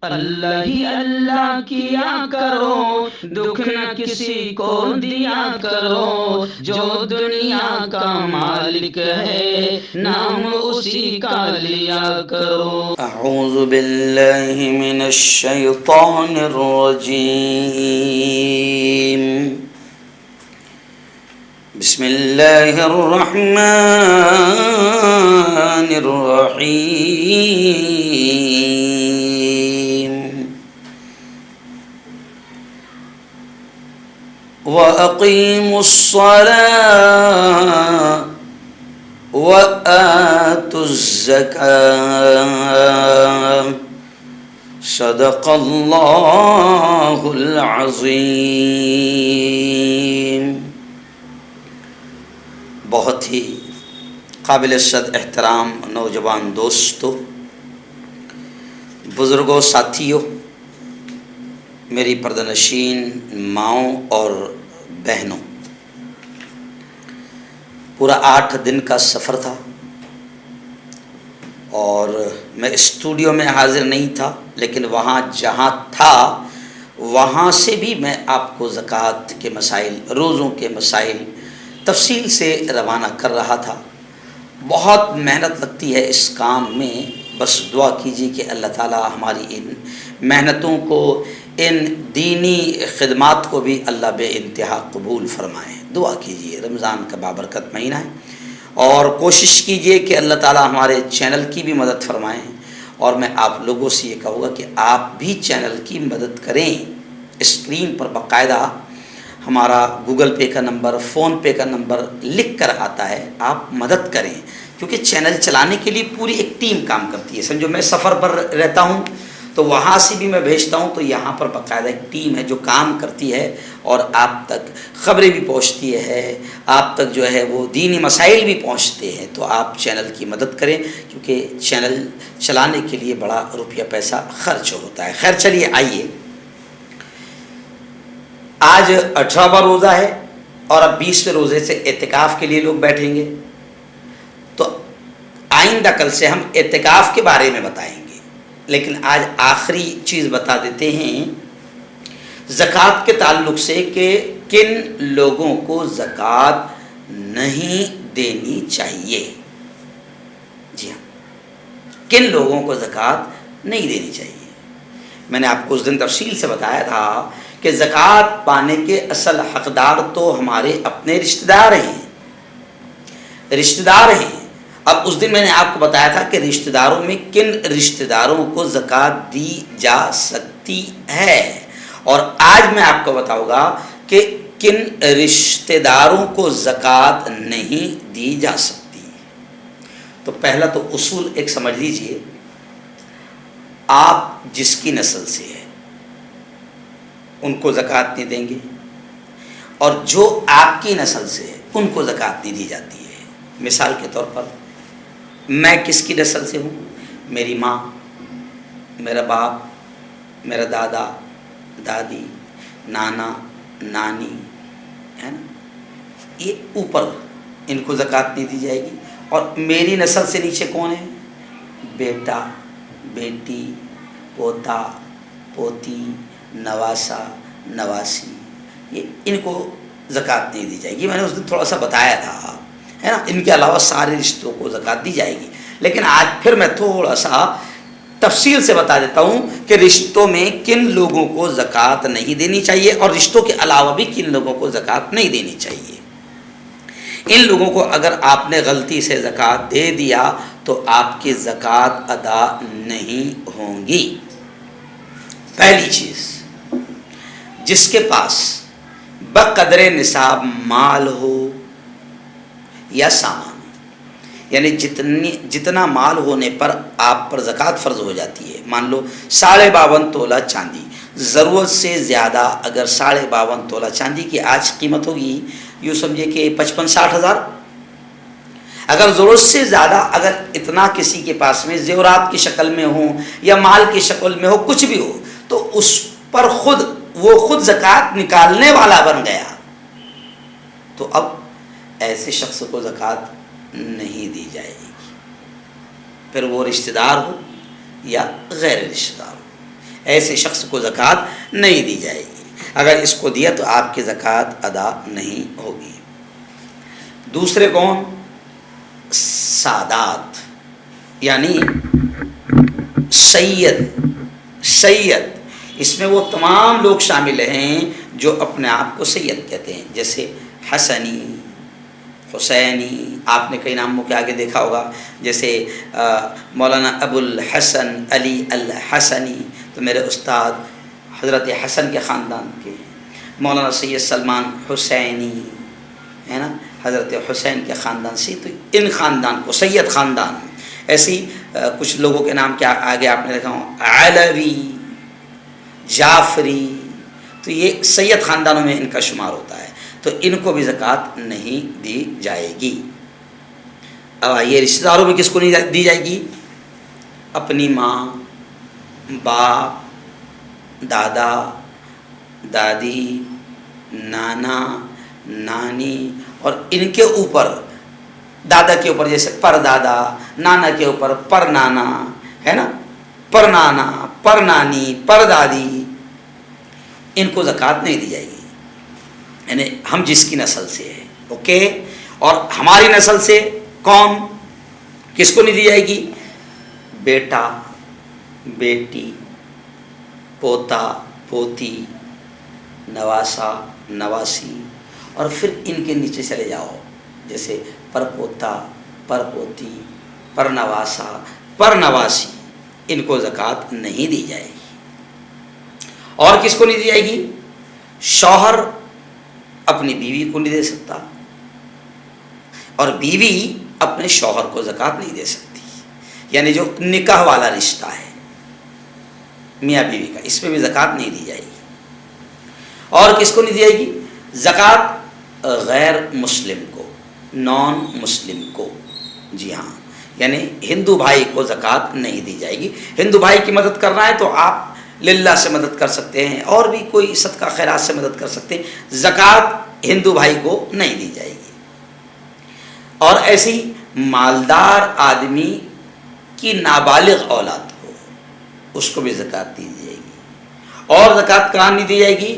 اللہ ہی اللہ کیا کرو، دکھ نہ کسی کو دیا کرو، جو دنیا کا مالک ہے نام اسی کا لیا کرو۔ اعوذ باللہ من الشیطان الرجیم، بسم اللہ الرحمن الرحیم۔ وَأَقِيمُوا الصَّلَاةَ وَآتُوا الزَّكَاةَ صدق اللہ العظیم۔ بہت ہی قابل صد احترام نوجوان دوستو، بزرگوں، ساتھیوں، میری پردہ-نشین ماؤں اور بہنوں، پورا 8 دن کا سفر تھا اور میں اسٹوڈیو میں حاضر نہیں تھا، لیکن وہاں جہاں تھا وہاں سے بھی میں آپ کو زکوٰۃ کے مسائل، روزوں کے مسائل تفصیل سے روانہ کر رہا تھا۔ بہت محنت لگتی ہے اس کام میں، بس دعا کیجیے کہ اللہ تعالی ہماری ان محنتوں کو، ان دینی خدمات کو بھی اللہ بے انتہا قبول فرمائے۔ دعا کیجیے، رمضان کا بابرکت مہینہ ہے، اور کوشش کیجیے کہ اللہ تعالی ہمارے چینل کی بھی مدد فرمائیں، اور میں آپ لوگوں سے یہ کہوں گا کہ آپ بھی چینل کی مدد کریں۔ اسکرین پر باقاعدہ ہمارا گوگل پے کا نمبر، فون پے کا نمبر لکھ کر آتا ہے، آپ مدد کریں، کیونکہ چینل چلانے کے لیے پوری ایک ٹیم کام کرتی ہے۔ سمجھو میں سفر پر رہتا ہوں تو وہاں سے بھی میں بھیجتا ہوں، تو یہاں پر باقاعدہ ایک ٹیم ہے جو کام کرتی ہے اور آپ تک خبریں بھی پہنچتی ہے، آپ تک جو ہے وہ دینی مسائل بھی پہنچتے ہیں۔ تو آپ چینل کی مدد کریں، کیونکہ چینل چلانے کے لیے بڑا روپیہ پیسہ خرچ ہوتا ہے۔ خیر چلیے، آئیے، آج 18واں روزہ ہے اور اب 20ویں روزے سے اعتکاف کے لیے لوگ بیٹھیں گے، تو آئندہ کل سے ہم اعتکاف کے بارے میں بتائیں گے، لیکن آج آخری چیز بتا دیتے ہیں زکوٰۃ کے تعلق سے کہ کن لوگوں کو زکوٰۃ نہیں دینی چاہیے۔ جی ہاں، کن لوگوں کو زکوٰۃ نہیں دینی چاہیے۔ میں نے آپ کو اس دن تفصیل سے بتایا تھا کہ زکوٰۃ پانے کے اصل حقدار تو ہمارے اپنے رشتہ دار ہیں، اب اس دن میں نے آپ کو بتایا تھا کہ رشتہ داروں میں کن رشتہ داروں کو زکوٰۃ دی جا سکتی ہے، اور آج میں آپ کو بتاؤں گا کہ کن رشتہ داروں کو زکوٰۃ نہیں دی جا سکتی۔ تو پہلا تو اصول ایک سمجھ لیجئے، آپ جس کی نسل سے ہے ان کو زکوٰۃ نہیں دیں گے، اور جو آپ کی نسل سے ہے ان کو زکوٰۃ نہیں دی جاتی ہے۔ مثال کے طور پر میں کس کی نسل سے ہوں؟ میری ماں، میرا باپ، میرا دادا، دادی، نانا، نانی، ہے نا، یہ اوپر ان کو زکوٰۃ نہیں دی جائے گی۔ اور میری نسل سے نیچے کون ہے؟ بیٹا، بیٹی، پوتا، پوتی، نواسا، نواسی، یہ ان کو زکوٰۃ نہیں دی جائے گی۔ میں نے اس دن تھوڑا سا بتایا تھا، ہے نا، ان کے علاوہ سارے رشتوں کو زکوٰۃ دی جائے گی، لیکن آج پھر میں تھوڑا سا تفصیل سے بتا دیتا ہوں کہ رشتوں میں کن لوگوں کو زکوٰۃ نہیں دینی چاہیے، اور رشتوں کے علاوہ بھی کن لوگوں کو زکوٰۃ نہیں دینی چاہیے۔ ان لوگوں کو اگر آپ نے غلطی سے زکوٰۃ دے دیا تو آپ کی زکوٰۃ ادا نہیں ہوں گی۔ پہلی چیز، جس کے پاس بقدر نصاب مال ہو یا سامان، یعنی جتنا مال ہونے پر آپ پر زکوٰۃ فرض ہو جاتی ہے۔ مان لو 52.5 تولہ چاندی، ضرورت سے زیادہ اگر 52.5 تولہ چاندی کی آج قیمت ہوگی، یوں سمجھے کہ 55-60 ہزار، اگر ضرورت سے زیادہ اگر اتنا کسی کے پاس میں زیورات کی شکل میں ہو یا مال کی شکل میں ہو، کچھ بھی ہو، تو اس پر وہ خود زکوٰۃ نکالنے والا بن گیا، تو اب ایسے شخص کو زکوٰۃ نہیں دی جائے گی، پھر وہ رشتہ دار ہو یا غیر رشتہ دار ہو۔ ایسے شخص کو زکوٰۃ نہیں دی جائے گی. اگر اس کو دیا تو آپ کی زکوٰۃ ادا نہیں ہوگی. دوسرے کون؟ سادات یعنی سید. اس میں وہ تمام لوگ شامل ہیں جو اپنے آپ کو سید کہتے ہیں، جیسے حسنی، حسینی. آپ نے کئی ناموں کے آگے دیکھا ہوگا، جیسے مولانا ابو الحسن علی الحسنی، تو میرے استاد حضرت حسن کے خاندان کے. مولانا سید سلمان حسینی ہے نا، حضرت حسین کے خاندان سے. تو ان خاندان کو سید خاندان. ایسی کچھ لوگوں کے نام کے آگے آپ نے دیکھا ہو، علوی، جعفری. تو یہ سید خاندانوں میں ان کا شمار ہوتا ہے. تو ان کو بھی زکوٰۃ نہیں دی جائے گی. اب یہ رشتہ داروں میں کس کو نہیں دی جائے گی؟ اپنی ماں، باپ، دادا، دادی، نانا، نانی، اور ان کے اوپر، دادا کے اوپر جیسے پر دادا، نانا کے اوپر پر نانا ہے نا، پر نانا، پر نانی، پر دادی. ان کو زکوٰۃ نہیں دی جائے گی. یعنی ہم جس کی نسل سے ہیں، اوکے. اور ہماری نسل سے کون، کس کو نہیں دی جائے گی؟ بیٹا، بیٹی، پوتا، پوتی، نواسا، نواسی. اور پھر ان کے نیچے چلے جاؤ، جیسے پر پوتا، پر پوتی، پر نواسا، پر نواسی. ان کو زکوٰۃ نہیں دی جائے گی. اور کس کو نہیں دی جائے گی؟ شوہر اپنی بیوی کو نہیں دے سکتا، اور بیوی اپنے شوہر کو زکوٰۃ نہیں دے سکتی. یعنی جو نکاح والا رشتہ ہے میاں بیوی کا، اس میں بھی زکوٰۃ نہیں دی جائے گی. اور کس کو نہیں دی جائے گی زکوٰۃ؟ غیر مسلم کو، نان مسلم کو. جی ہاں، یعنی ہندو بھائی کو زکوٰۃ نہیں دی جائے گی. ہندو بھائی کی مدد کرنا ہے تو آپ للہ سے مدد کر سکتے ہیں، اور بھی کوئی صدقہ خیرات سے مدد کر سکتے ہیں. زکوٰۃ ہندو بھائی کو نہیں دی جائے گی. اور ایسی مالدار آدمی کی نابالغ اولاد ہو، اس کو بھی زکوٰۃ دی جائے گی. اور زکوٰۃ کہاں نہیں دی جائے گی؟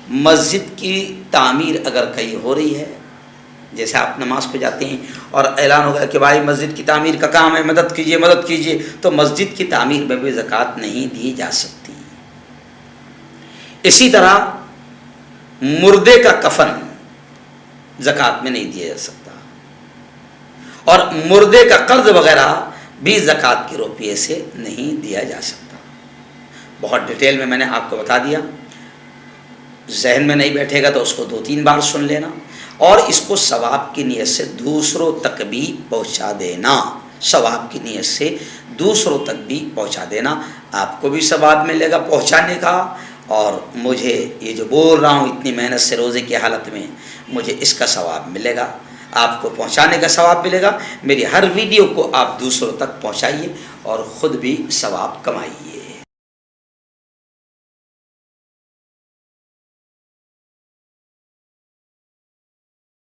مسجد کی تعمیر اگر کہیں ہو رہی ہے، جیسے آپ نماز پہ جاتے ہیں اور اعلان ہوگا کہ بھائی مسجد کی تعمیر کا کام ہے، مدد کیجئے، مدد کیجئے، تو مسجد کی تعمیر میں بھی زکوٰۃ نہیں دی جا سکتی. اسی طرح مردے کا کفن زکوٰۃ میں نہیں دیا جا سکتا، اور مردے کا قرض وغیرہ بھی زکوٰۃ کے روپیے سے نہیں دیا جا سکتا. بہت ڈیٹیل میں نے آپ کو بتا دیا. ذہن میں نہیں بیٹھے گا تو اس کو 2-3 بار سن لینا، اور اس کو ثواب کی نیت سے دوسروں تک بھی پہنچا دینا. ثواب کی نیت سے دوسروں تک بھی پہنچا دینا. آپ کو بھی ثواب ملے گا پہنچانے کا، اور مجھے یہ جو بول رہا ہوں اتنی محنت سے روزے کی حالت میں، مجھے اس کا ثواب ملے گا. آپ کو پہنچانے کا ثواب ملے گا. میری ہر ویڈیو کو آپ دوسروں تک پہنچائیے اور خود بھی ثواب کمائیے.